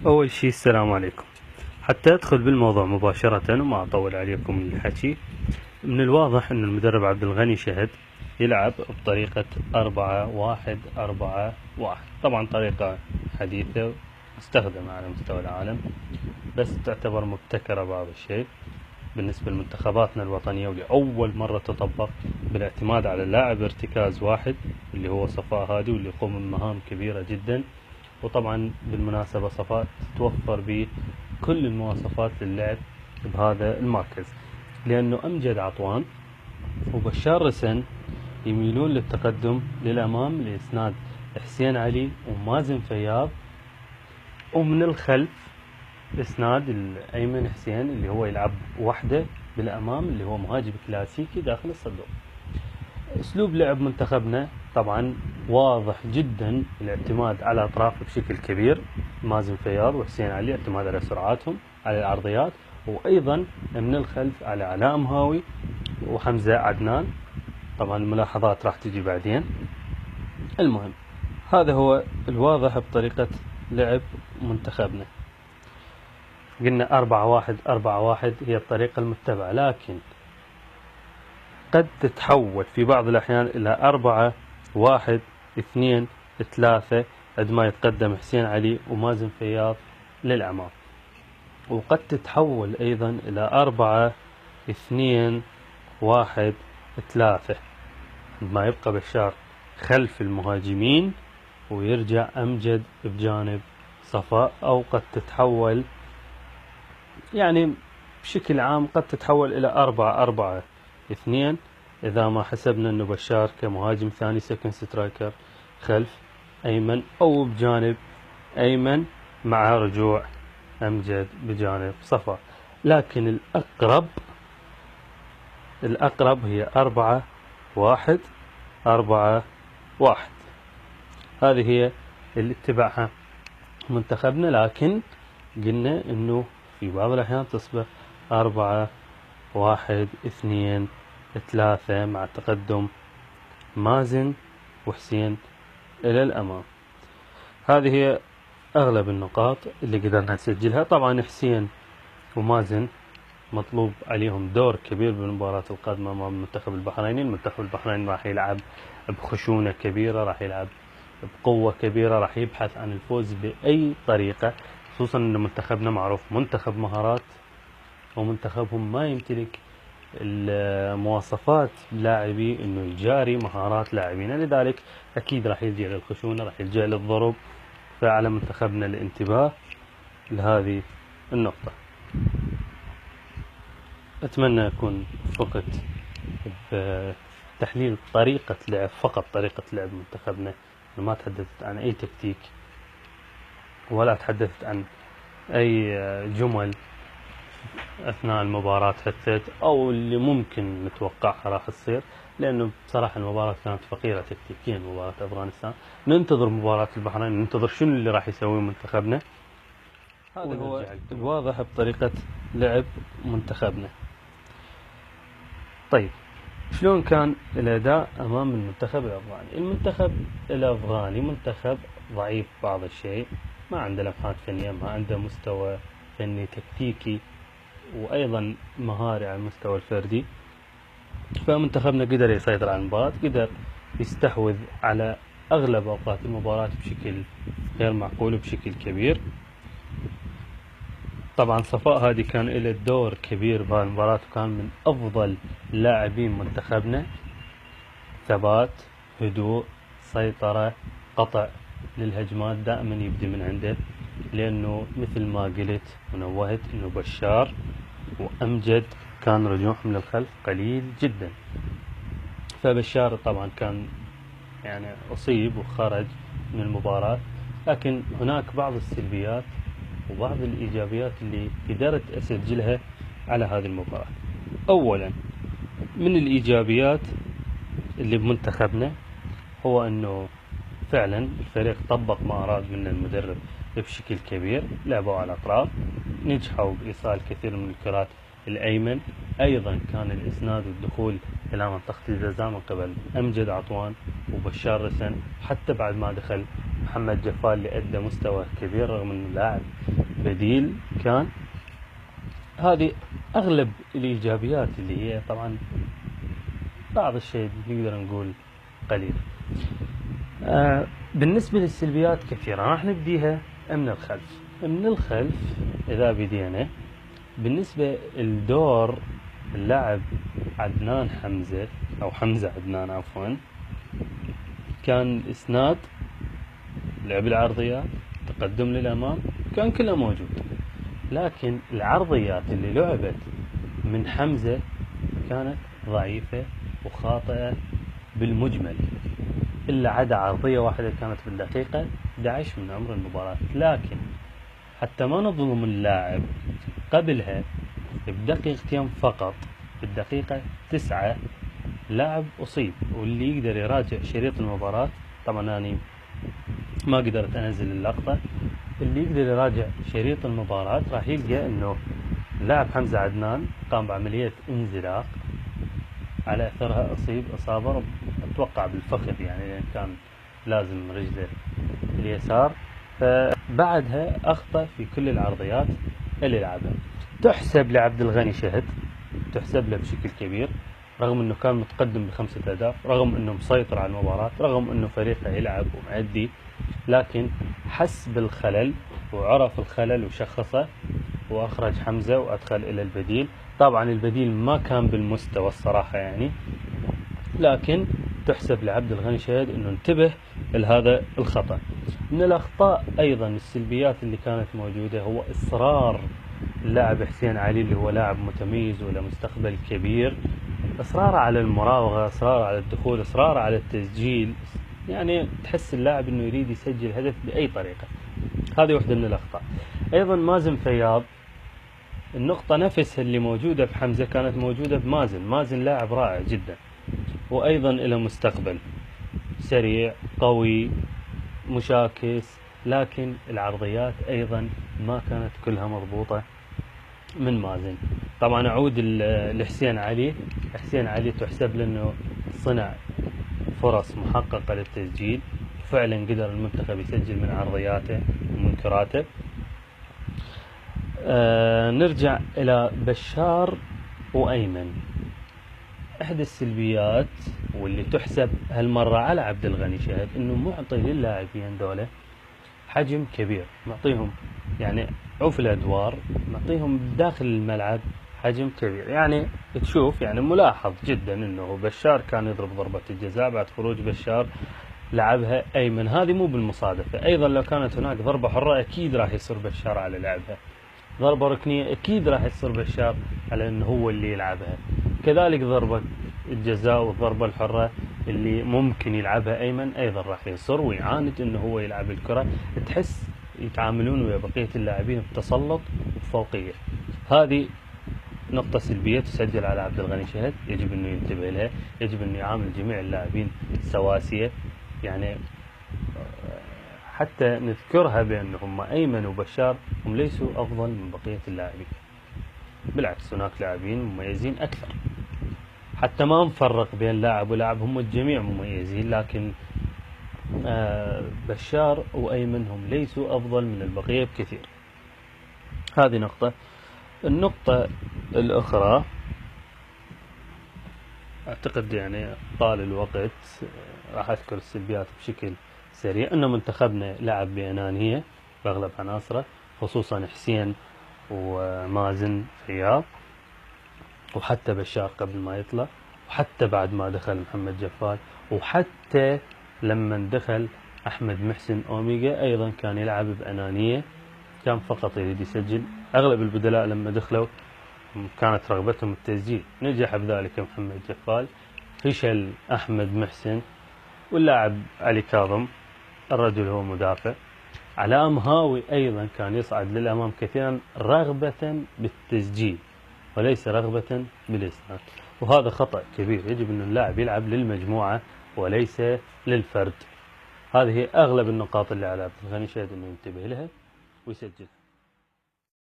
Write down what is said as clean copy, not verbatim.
أول شي السلام عليكم. حتى أدخل بالموضوع مباشرة وما أطول عليكم الحكي، من الواضح أن المدرب عبد الغني شهد يلعب بطريقة 4-1-4-1. طبعا طريقة حديثة مستخدمة على مستوى العالم، بس تعتبر مبتكرة بعض الشيء بالنسبة لمنتخباتنا الوطنية، ولأول مرة تطبق بالاعتماد على لاعب ارتكاز واحد اللي هو صفاء هادي، واللي يقوم بمهام كبيرة جدا. وطبعا بالمناسبة صفاء تتوفر به كل المواصفات للعب بهذا المركز، لأنه أمجد عطوان وبشار رسن يميلون للتقدم للأمام لإسناد حسين علي ومازن فياض، ومن الخلف إسناد الأيمن حسين اللي هو يلعب وحده بالأمام، اللي هو مهاجم كلاسيكي داخل الصندوق. أسلوب لعب منتخبنا طبعا واضح جدا، الاعتماد على أطراف بشكل كبير، مازن فياض وحسين علي، اعتماد على سرعاتهم على العرضيات، وأيضا من الخلف على علاء مهاوي وحمزة عدنان. طبعا الملاحظات راح تجي بعدين. المهم هذا هو الواضح بطريقة لعب منتخبنا. قلنا 4-1-4-1 هي الطريقة المتبعة، لكن قد تتحول في بعض الأحيان إلى 4-1-2-3 عندما يتقدم حسين علي ومازن فياض للأمام، وقد تتحول أيضا إلى 4-2-1-3 عندما يبقى بشار خلف المهاجمين ويرجع أمجد بجانب صفاء، أو قد تتحول يعني بشكل عام قد تتحول إلى 4-4-2 إذا ما حسبنا أنه بشار كمهاجم ثاني سكند سترايكر خلف أيمن، أو بجانب أيمن مع رجوع أمجد بجانب صفاء. لكن الأقرب هي 4-1-4-1. هذه هي اللي اتبعها منتخبنا، لكن قلنا أنه في بعض الأحيان تصبح 4-1-2-3 مع تقدم مازن وحسين إلى الأمام. هذه هي أغلب النقاط اللي قدرنا نسجلها. طبعا حسين ومازن مطلوب عليهم دور كبير بالمباراة القادمة أمام المنتخب البحريني. المنتخب البحريني راح يلعب بخشونة كبيرة، راح يلعب بقوة كبيرة، راح يبحث عن الفوز بأي طريقة، خصوصا أن منتخبنا معروف منتخب مهارات، ومنتخبهم ما يمتلك المواصفات لاعبي انه يجاري مهارات لاعبين، لذلك اكيد راح يلجأ للخشونة، راح يلجأ للضرب. فعلى منتخبنا الانتباه لهذه النقطة. اتمنى اكون وفقت بتحليل طريقة لعب، فقط طريقة لعب منتخبنا، ما تحدثت عن اي تكتيك ولا تحدثت عن اي جمل أثناء المباراة حسيت أو اللي ممكن نتوقعها راح تصير، لأنه بصراحة المباراة كانت فقيرة تكتيكيا. مباراة أفغانستان ننتظر مباراة البحرين، ننتظر شنو اللي راح يسويه منتخبنا. هذا هو الواضح بطريقة لعب منتخبنا. طيب شلون كان الأداء أمام المنتخب الأفغاني؟ المنتخب الأفغاني منتخب ضعيف بعض الشيء، ما عنده لمحات فنية، ما عنده مستوى فني تكتيكي، وأيضا مهاري على المستوى الفردي. فمنتخبنا قدر يسيطر على المباراة، قدر يستحوذ على أغلب أوقات المباراة بشكل غير معقول وبشكل كبير. طبعا صفاء هادي كان له دور كبير بهالمباراة، وكان من أفضل لاعبين منتخبنا، ثبات، هدوء، سيطرة، قطع للهجمات دائما يبدي من عنده، لأنه مثل ما قلت ونوهت أنه بشار وأمجد كان رجوعهم من الخلف قليل جدا. فبشار طبعا كان يعني أصيب وخرج من المباراة، لكن هناك بعض السلبيات وبعض الإيجابيات اللي قدرت أسجلها على هذه المباراة. أولا من الإيجابيات اللي بمنتخبنا هو أنه فعلا الفريق طبق ما أراد من المدرب بشكل كبير، لعبوا على الأطراف، نجحوا بإيصال كثير من الكرات الأيمن. أيضا كان الإسناد والدخول إلى منطقة الجزاء من قبل أمجد عطوان وبشار رسن، حتى بعد ما دخل محمد جفال اللي أدى مستوى كبير رغم أنه لاعب بديل كان. هذه أغلب الإيجابيات اللي هي طبعا بعض الشيء نقدر نقول قليل. بالنسبة للسلبيات كثيرة، راح نبديها من الخلف. من الخلف إذا بدينا بالنسبة لدور اللاعب عدنان حمزة أو حمزة عدنان عفوا، كان إسناد، لعب العرضيات، تقدم للأمام، كان كله موجود. لكن العرضيات اللي لعبت من حمزة كانت ضعيفة وخاطئة بالمجمل، إلا عدا عرضية واحدة كانت في الدقيقة 11 من عمر المباراة. لكن حتى ما نظلم اللاعب، قبلها بدقيقتين فقط، في الدقيقة 9 لاعب أصيب. واللي يقدر يراجع شريط المباراة، طبعا أنا ما قدرت أنزل اللقطة، اللي يقدر يراجع شريط المباراة راح يلقى أنه اللاعب حمزة عدنان قام بعملية انزلاق، على أثرها أصيب إصابة أتوقع بالفخذ، يعني لأن كان لازم رجله اليسار. فبعدها أخطأ في كل العرضيات اللي لعبها. تحسب لعبد الغني شهد، تحسب له بشكل كبير، رغم أنه كان متقدم ب5 أهداف، رغم أنه مسيطر على المباراة، رغم أنه فريقه يلعب ومعدي، لكن حس بالخلل وعرف الخلل وشخصه وأخرج حمزة وأدخل إلى البديل. طبعا البديل ما كان بالمستوى الصراحة يعني، لكن تحسب لعبد الغني شهد أنه انتبه لهذا الخطأ. من الأخطاء أيضا السلبيات اللي كانت موجودة هو إصرار اللاعب حسين علي، اللي هو لاعب متميز وله مستقبل كبير، إصرار على المراوغة، إصرار على الدخول، إصرار على التسجيل. يعني تحس اللاعب أنه يريد يسجل هدف بأي طريقة. هذه واحدة من الأخطاء. أيضا مازن فياض، النقطة نفسها اللي موجودة بحمزة كانت موجودة بمازن. مازن لاعب رائع جدا، وأيضا له مستقبل، سريع قوي مشاكس، لكن العرضيات أيضا ما كانت كلها مضبوطة من مازن. طبعا أعود لحسين علي. حسين علي تحسب لأنه صنع فرص محققة للتسجيل، فعلا قدر المنتخب يسجل من عرضياته ومن كراته. نرجع إلى بشار وأيمن. إحدى السلبيات واللي تحسب هالمرة على عبد الغني شهد أنه معطي للاعبين دولة حجم كبير، معطيهم يعني عوف الأدوار، معطيهم داخل الملعب حجم كبير. يعني تشوف يعني ملاحظ جدا أنه بشار كان يضرب ضربة الجزاء، بعد خروج بشار لعبها أيمن. هذه مو بالمصادفة. أيضا لو كانت هناك ضربة حرة أكيد راح يصير بشار على لعبها، ضربة ركنية أكيد راح يصير بشار على أنه هو اللي يلعبها. كذلك ضربة الجزاء والضربة الحرة اللي ممكن يلعبها أيمن أيضا راح يصير ويعاند أنه هو يلعب الكرة. تحس يتعاملون ويا بقية اللاعبين بتسلط وفوقية. هذه نقطة سلبية تسجل على عبد الغني شهد، يجب أنه ينتبه لها، يجب أنه يعامل جميع اللاعبين سواسية. يعني حتى نذكرها بأنهم أيمن وبشار هم ليسوا أفضل من بقية اللاعبين، بالعكس هناك لاعبين مميزين أكثر. حتى ما نفرق بين لاعب ولاعب، هم الجميع مميزين، لكن بشار وأيمن هم ليسوا أفضل من البقية بكثير. هذه نقطة. النقطة الأخرى أعتقد يعني طال الوقت، راح أذكر السلبيات بشكل سريع. أن منتخبنا لعب بأنانية بأغلب عناصره، خصوصا حسين ومازن فياض، وحتى بشار قبل ما يطلع، وحتى بعد ما دخل محمد جفال، وحتى لما دخل أحمد محسن أوميجا أيضا كان يلعب بأنانية، كان فقط يريد يسجل. أغلب البدلاء لما دخلوا كانت رغبتهم التسجيل، نجح بذلك محمد جفال، فشل أحمد محسن، واللاعب علي كاظم الرجل هو مدافع. علاء مهاوي أيضا كان يصعد للأمام كثيرا رغبة بالتسجيل وليس رغبة بالإسناد، وهذا خطأ كبير. يجب أن اللاعب يلعب للمجموعة وليس للفرد. هذه أغلب النقاط اللي على عبد الغني شهد أنه ينتبه لها ويسجل.